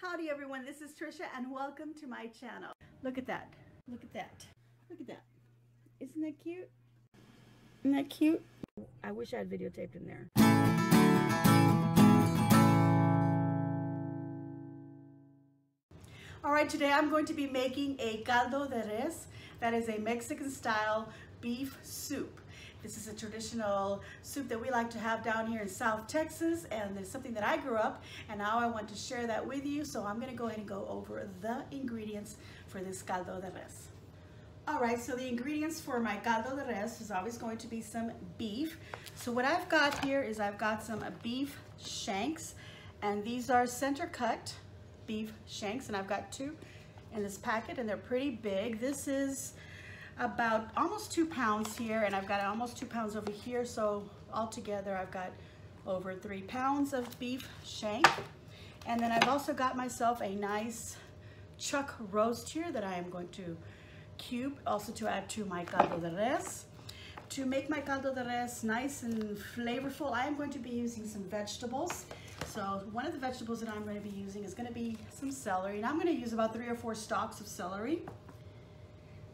Howdy everyone, this is Tricia and welcome to my channel. Look at that, look at that, look at that. Isn't that cute? Isn't that cute? I wish I had videotaped in there. Alright, today I'm going to be making a caldo de res. That is a Mexican style beef soup. This is a traditional soup that we like to have down here in South Texas, and it's something that I grew up, and now I want to share that with you. So I'm going to go ahead and go over the ingredients for this caldo de res. Alright, so the ingredients for my caldo de res is always going to be some beef. So what I've got here is I've got some beef shanks, and these are center cut beef shanks, and I've got 2 in this packet, and they're pretty big. This is about almost 2 pounds here, and I've got almost 2 pounds over here, so altogether I've got over 3 pounds of beef shank. And then I've also got myself a nice chuck roast here that I am going to cube, also to add to my caldo de res. To make my caldo de res nice and flavorful, I am going to be using some vegetables. So one of the vegetables that I'm going to be using is going to be some celery, and I'm going to use about 3 or 4 stalks of celery.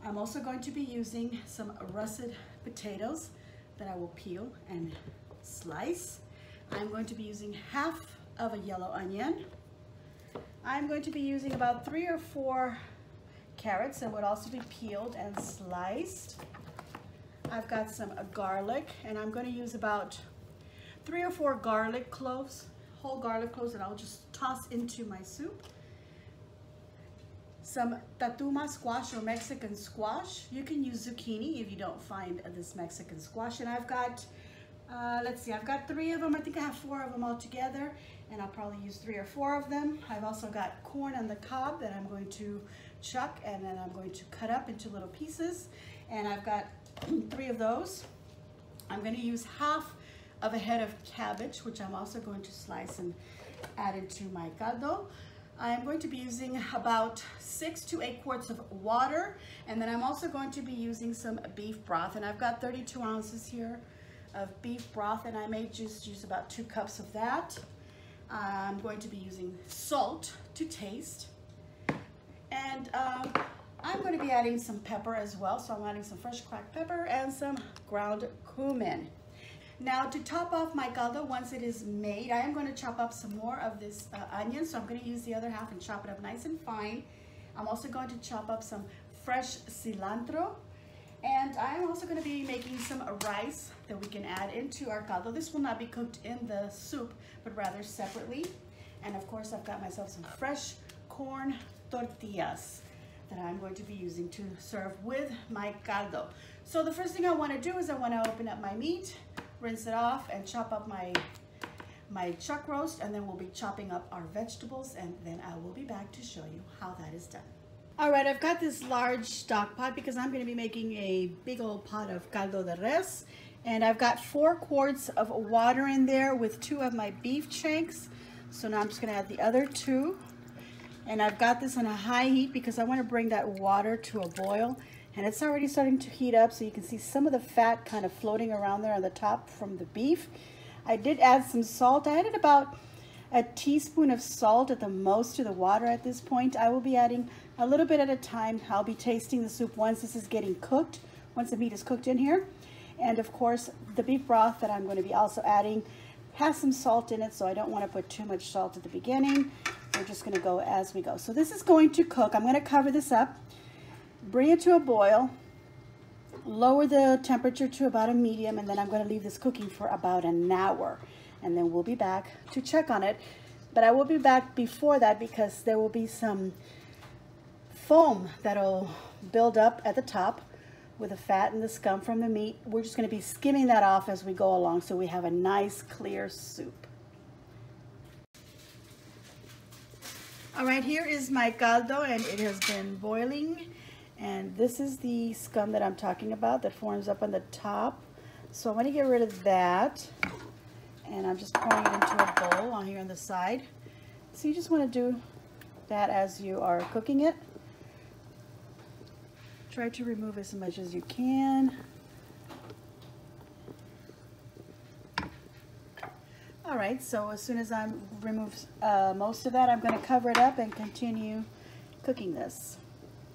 I'm also going to be using some russet potatoes that I will peel and slice. I'm going to be using half of a yellow onion. I'm going to be using about 3 or 4 carrots that would also be peeled and sliced. I've got some garlic, and I'm going to use about 3 or 4 garlic cloves, whole garlic cloves, that I'll just toss into my soup. Some tatuma squash or Mexican squash. You can use zucchini if you don't find this Mexican squash. And I've got, let's see, I've got 3 of them. I think I have 4 of them all together, and I'll probably use 3 or 4 of them. I've also got corn on the cob that I'm going to chuck, and then I'm going to cut up into little pieces. And I've got 3 of those. I'm going to use half of a head of cabbage, which I'm also going to slice and add into my caldo. I'm going to be using about 6 to 8 quarts of water, and then I'm also going to be using some beef broth, and I've got 32 ounces here of beef broth, and I may just use about 2 cups of that. I'm going to be using salt to taste, and I'm going to be adding some pepper as well, so I'm adding some fresh cracked pepper and some ground cumin. Now, to top off my caldo, once it is made, I am going to chop up some more of this onion. So I'm going to use the other half and chop it up nice and fine. I'm also going to chop up some fresh cilantro. And I'm also going to be making some rice that we can add into our caldo. This will not be cooked in the soup, but rather separately. And of course, I've got myself some fresh corn tortillas that I'm going to be using to serve with my caldo. So the first thing I want to do is I want to open up my meat, rinse it off, and chop up my chuck roast, and then we'll be chopping up our vegetables, and then I will be back to show you how that is done. All right, I've got this large stock pot because I'm going to be making a big old pot of caldo de res, and I've got 4 quarts of water in there with 2 of my beef shanks. So now I'm just going to add the other 2, and I've got this on a high heat because I want to bring that water to a boil. And it's already starting to heat up, so you can see some of the fat kind of floating around there on the top from the beef. I did add some salt. I added about a teaspoon of salt at the most to the water at this point. I will be adding a little bit at a time. I'll be tasting the soup once this is getting cooked, once the meat is cooked in here. And of course, the beef broth that I'm going to be also adding has some salt in it, so I don't want to put too much salt at the beginning. We're just going to go as we go. So this is going to cook. I'm going to cover this up, bring it to a boil, lower the temperature to about a medium, and then I'm going to leave this cooking for about an hour, and then we'll be back to check on it. But I will be back before that because there will be some foam that'll build up at the top with the fat and the scum from the meat. We're just going to be skimming that off as we go along so we have a nice clear soup. All right, here is my caldo, and it has been boiling. And this is the scum that I'm talking about that forms up on the top. So I'm going to get rid of that. And I'm just pouring it into a bowl on here on the side. So you just want to do that as you are cooking it. Try to remove as much as you can. All right, so as soon as I remove most of that, I'm going to cover it up and continue cooking this.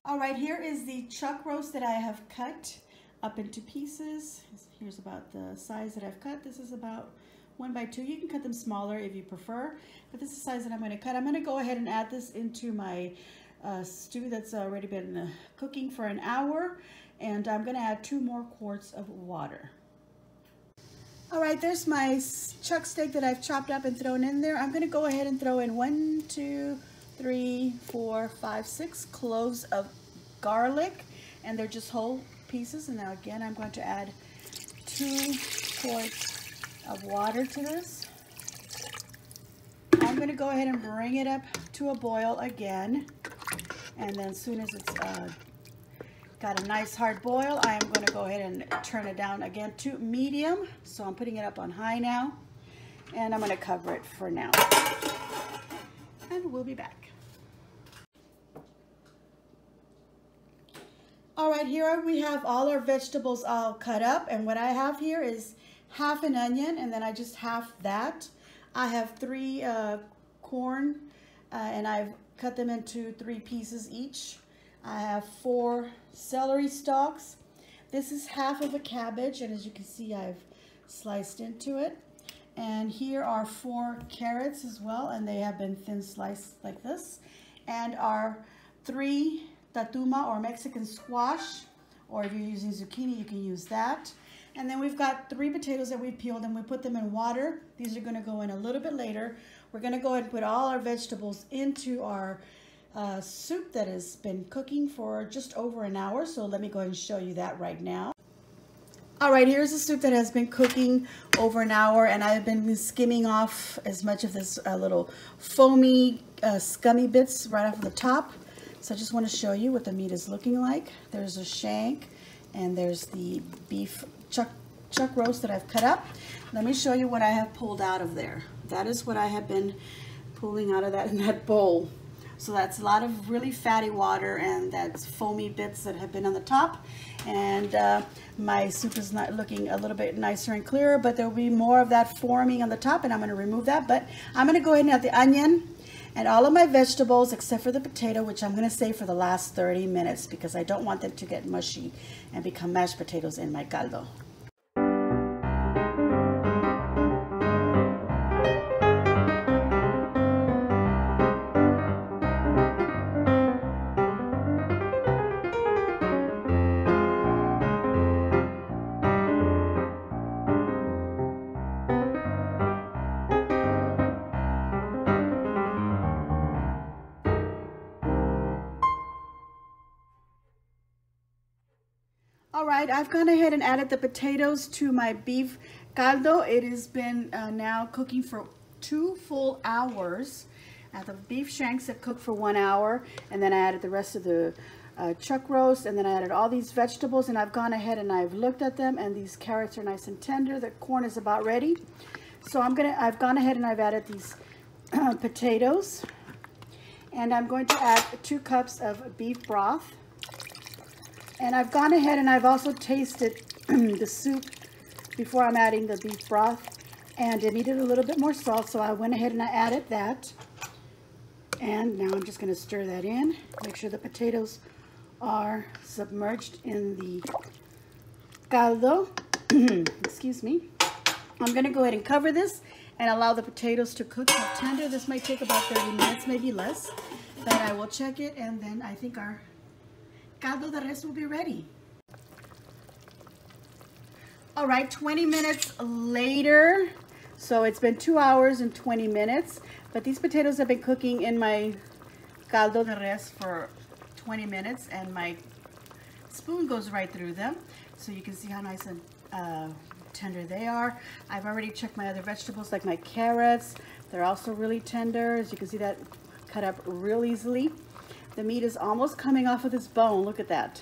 All right, here is the chuck roast that I have cut up into pieces. Here's about the size that I've cut. This is about 1 by 2. You can cut them smaller if you prefer, but this is the size that I'm going to cut. I'm going to go ahead and add this into my stew that's already been cooking for an hour, and I'm going to add 2 more quarts of water. All right, there's my chuck steak that I've chopped up and thrown in there. I'm going to go ahead and throw in 1, 2, 3, 4, 5, 6 cloves of garlic, and they're just whole pieces. And now again, I'm going to add 2 quarts of water to this. I'm going to go ahead and bring it up to a boil again, and then as soon as it's got a nice hard boil, I am going to go ahead and turn it down again to medium. So I'm putting it up on high now, and I'm going to cover it for now. And we'll be back. All right, here we have all our vegetables all cut up, and what I have here is half an onion, and then I just half that. I have 3 corn, and I've cut them into 3 pieces each. I have 4 celery stalks. This is half of a cabbage, and as you can see, I've sliced into it. And here are 4 carrots as well, and they have been thin sliced like this. And our 3 tatuma or Mexican squash, or if you're using zucchini, you can use that. And then we've got 3 potatoes that we peeled, and we put them in water. These are going to go in a little bit later. We're going to go ahead and put all our vegetables into our soup that has been cooking for just over an hour. So let me go ahead and show you that right now. All right, here's the soup that has been cooking over an hour, and I've been skimming off as much of this little foamy, scummy bits right off the top. So I just want to show you what the meat is looking like. There's a shank, and there's the beef chuck roast that I've cut up. Let me show you what I have pulled out of there. That is what I have been pulling out of that in that bowl. So that's a lot of really fatty water, and that's foamy bits that have been on the top. And my soup is not looking a little bit nicer and clearer, but there will be more of that forming on the top, and I'm going to remove that. But I'm going to go ahead and add the onion and all of my vegetables except for the potato, which I'm going to save for the last 30 minutes because I don't want them to get mushy and become mashed potatoes in my caldo. All right, I've gone ahead and added the potatoes to my beef caldo. It has been now cooking for 2 full hours. The beef shanks have cooked for 1 hour, and then I added the rest of the chuck roast, and then I added all these vegetables, and I've gone ahead and I've looked at them, and these carrots are nice and tender. The corn is about ready. So I've gone ahead and I've added these potatoes, and I'm going to add 2 cups of beef broth. And I've gone ahead and I've also tasted the soup before I'm adding the beef broth, and it needed a little bit more salt, so I went ahead and I added that. And now I'm just going to stir that in, make sure the potatoes are submerged in the caldo. Excuse me. I'm going to go ahead and cover this and allow the potatoes to cook more tender. This might take about 30 minutes, maybe less, but I will check it, and then I think our Caldo De Res will be ready. All right, 20 minutes later. So it's been 2 hours and 20 minutes, but these potatoes have been cooking in my Caldo De Res for 20 minutes, and my spoon goes right through them. So you can see how nice and tender they are. I've already checked my other vegetables, like my carrots. They're also really tender. As you can see, that cut up real easily. The meat is almost coming off of this bone. Look at that.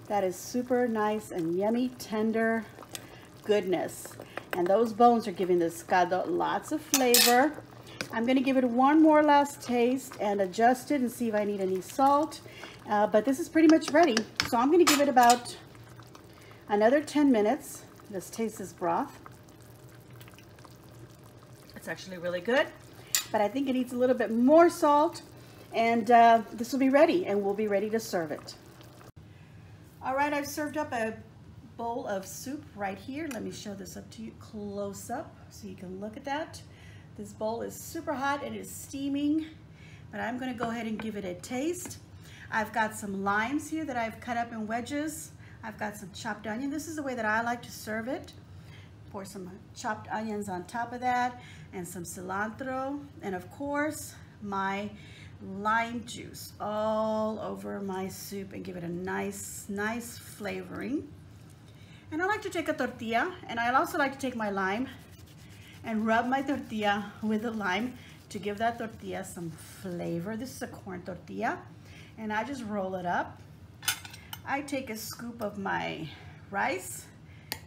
That is super nice and yummy, tender goodness. And those bones are giving this caldo lots of flavor. I'm going to give it one more last taste and adjust it and see if I need any salt. But this is pretty much ready. So I'm going to give it about another 10 minutes. Let's taste this broth. It's actually really good, but I think it needs a little bit more salt, and this will be ready, and we'll be ready to serve it. All right, I've served up a bowl of soup right here. Let me show this up to you close up so you can look at that. This bowl is super hot, it is steaming, but I'm gonna go ahead and give it a taste. I've got some limes here that I've cut up in wedges. I've got some chopped onion. This is the way that I like to serve it. Pour some chopped onions on top of that and some cilantro, and of course my lime juice all over my soup and give it a nice flavoring. And I like to take a tortilla, and I also like to take my lime and rub my tortilla with the lime to give that tortilla some flavor. This is a corn tortilla, and I just roll it up. I take a scoop of my rice,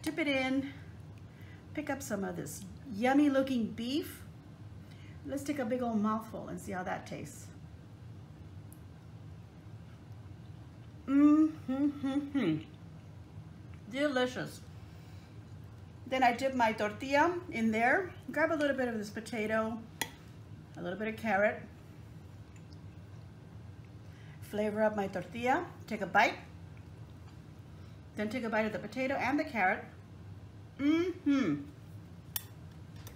dip it in, pick up some of this yummy looking beef. Let's take a big old mouthful and see how that tastes. Delicious. Then I dip my tortilla in there, grab a little bit of this potato, a little bit of carrot, flavor up my tortilla, take a bite, then take a bite of the potato and the carrot.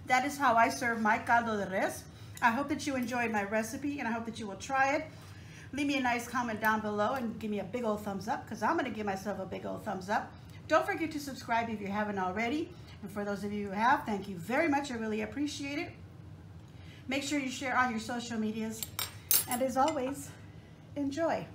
That is how I serve my caldo de res. I hope that you enjoyed my recipe, and I hope that you will try it. Leave me a nice comment down below and give me a big old thumbs up, because I'm going to give myself a big old thumbs up. Don't forget to subscribe if you haven't already. And for those of you who have, thank you very much. I really appreciate it. Make sure you share on your social medias. And as always, enjoy.